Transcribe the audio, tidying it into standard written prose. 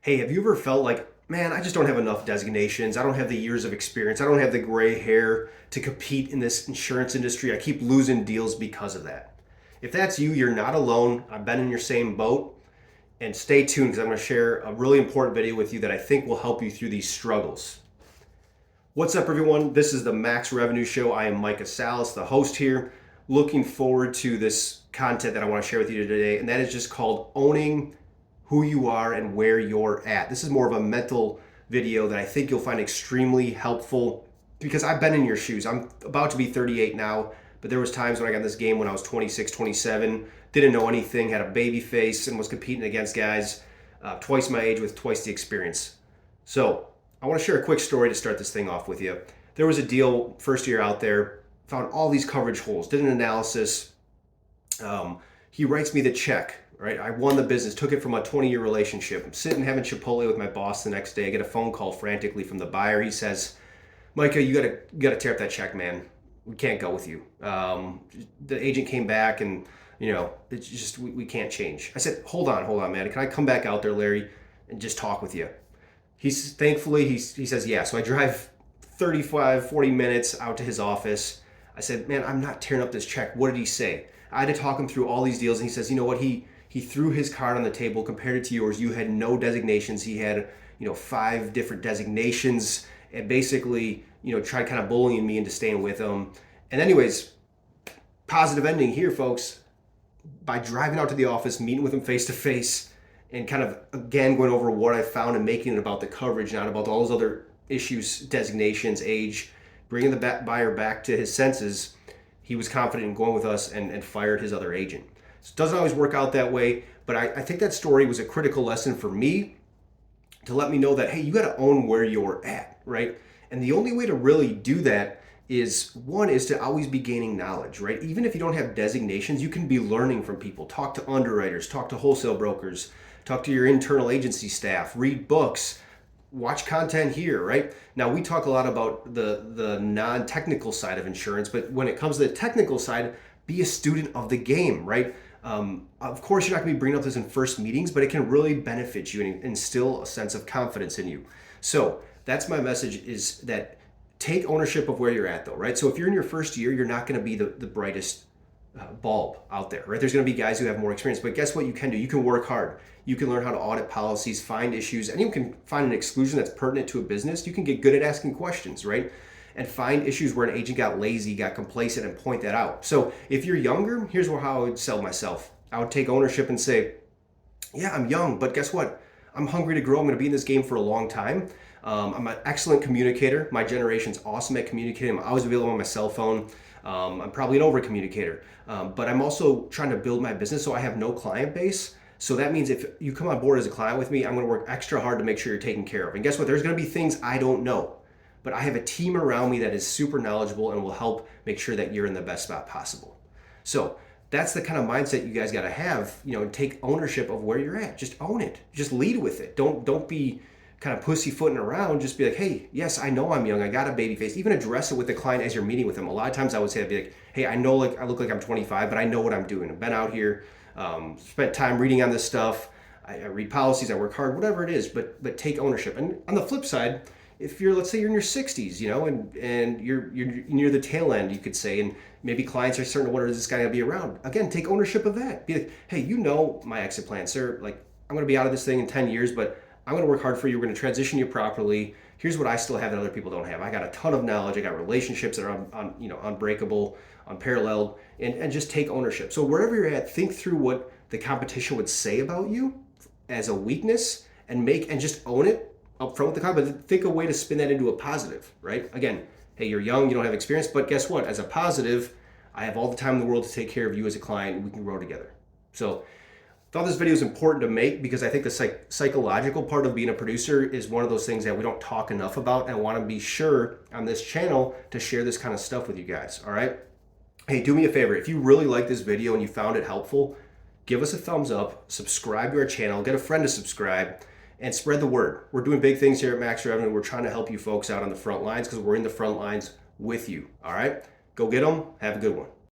Hey, have you ever felt like, man, I just don't have enough designations. I don't have the years of experience. I don't have the gray hair to compete in this insurance industry. I keep losing deals because of that. If that's you, you're not alone. I've been in your same boat. And stay tuned because I'm going to share a really important video with you that I think will help you through these struggles. What's up, everyone? This is the Max Revenue Show. I am Micah Salas, the host here. Looking forward to this content that I want to share with you today, and that is just called Owning Who You Are and Where You're At. This is more of a mental video that I think you'll find extremely helpful because I've been in your shoes. I'm about to be 38 now, but there was times when I got in this game when I was 26, 27, didn't know anything, had a baby face, and was competing against guys twice my age with twice the experience. So I want to share a quick story to start this thing off with you. There was a deal first year out there, found all these coverage holes, did an analysis. He writes me the check, right? I won the business, took it from a 20-year relationship. I'm sitting having Chipotle with my boss the next day. I get a phone call frantically from the buyer. He says, Micah, you gotta tear up that check, man. We can't go with you. The agent came back and, it's just, we can't change. I said, hold on, man. Can I come back out there, Larry, and just talk with you? He says, yeah. So I drive 35, 40 minutes out to his office. I said, man, I'm not tearing up this check. What did he say? I had to talk him through all these deals. And he says, you know what? He threw his card on the table, compared it to yours. You had no designations. He had, 5 different designations, and basically, tried kind of bullying me into staying with him. And anyways, positive ending here, folks. By driving out to the office, meeting with him face to face, and kind of again going over what I found and making it about the coverage, not about all those other issues, designations, age, bringing the buyer back to his senses, he was confident in going with us and fired his other agent. So it doesn't always work out that way, but I think that story was a critical lesson for me to let me know that, hey, you got to own where you're at, right? And the only way to really do that is to always be gaining knowledge, right? Even if you don't have designations, you can be learning from people. Talk to underwriters, talk to wholesale brokers, talk to your internal agency staff, read books, watch content here, right? Now, we talk a lot about the non-technical side of insurance, but when it comes to the technical side, be a student of the game, right? Of course, you're not going to be bringing up this in first meetings, but it can really benefit you and instill a sense of confidence in you. So that's my message, is that take ownership of where you're at, though, right? So if you're in your first year, you're not going to be the brightest bulb out there, right? There's going to be guys who have more experience, but guess what you can do? You can work hard. You can learn how to audit policies, find issues, and you can find an exclusion that's pertinent to a business. You can get good at asking questions, right? And find issues where an agent got lazy, got complacent, and point that out. So if you're younger, here's how I would sell myself. I would take ownership and say, yeah, I'm young, but guess what? I'm hungry to grow. I'm going to be in this game for a long time. I'm an excellent communicator. My generation's awesome at communicating. I'm always available on my cell phone. I'm probably an over communicator, but I'm also trying to build my business, so I have no client base. So that means if you come on board as a client with me, I'm going to work extra hard to make sure you're taken care of. And guess what? There's going to be things I don't know, but I have a team around me that is super knowledgeable and will help make sure that you're in the best spot possible. So that's the kind of mindset you guys got to have, take ownership of where you're at. Just own it. Just lead with it. Don't be kind of pussyfooting around. Just be like, hey, yes, I know I'm young. I got a baby face. Even address it with the client as you're meeting with them. A lot of times I would say, I'd be like, hey, I know I look like I'm 25, but I know what I'm doing. I've been out here, spent time reading on this stuff. I read policies, I work hard, whatever it is, but take ownership. And on the flip side, if let's say you're in your 60s, and you're near the tail end, you could say, and maybe clients are starting to wonder, is this guy gonna be around? Again, take ownership of that. Be like, hey, my exit plan, sir. Like, I'm gonna be out of this thing in 10 years, but I'm going to work hard for you. We're going to transition you properly. Here's what I still have that other people don't have. I got a ton of knowledge. I got relationships that are unbreakable, unparalleled, and just take ownership. So wherever you're at, think through what the competition would say about you as a weakness, and just own it up front with the competition. But think a way to spin that into a positive, right? Again, hey, you're young, you don't have experience, but guess what? As a positive, I have all the time in the world to take care of you as a client, and we can grow together. So thought this video is important to make because I think the psychological part of being a producer is one of those things that we don't talk enough about, and I want to be sure on this channel to share this kind of stuff with you guys, all right? Hey, do me a favor. If you really like this video and you found it helpful, give us a thumbs up, subscribe to our channel, get a friend to subscribe, and spread the word. We're doing big things here at Max Revenue. We're trying to help you folks out on the front lines because we're in the front lines with you, all right? Go get them. Have a good one.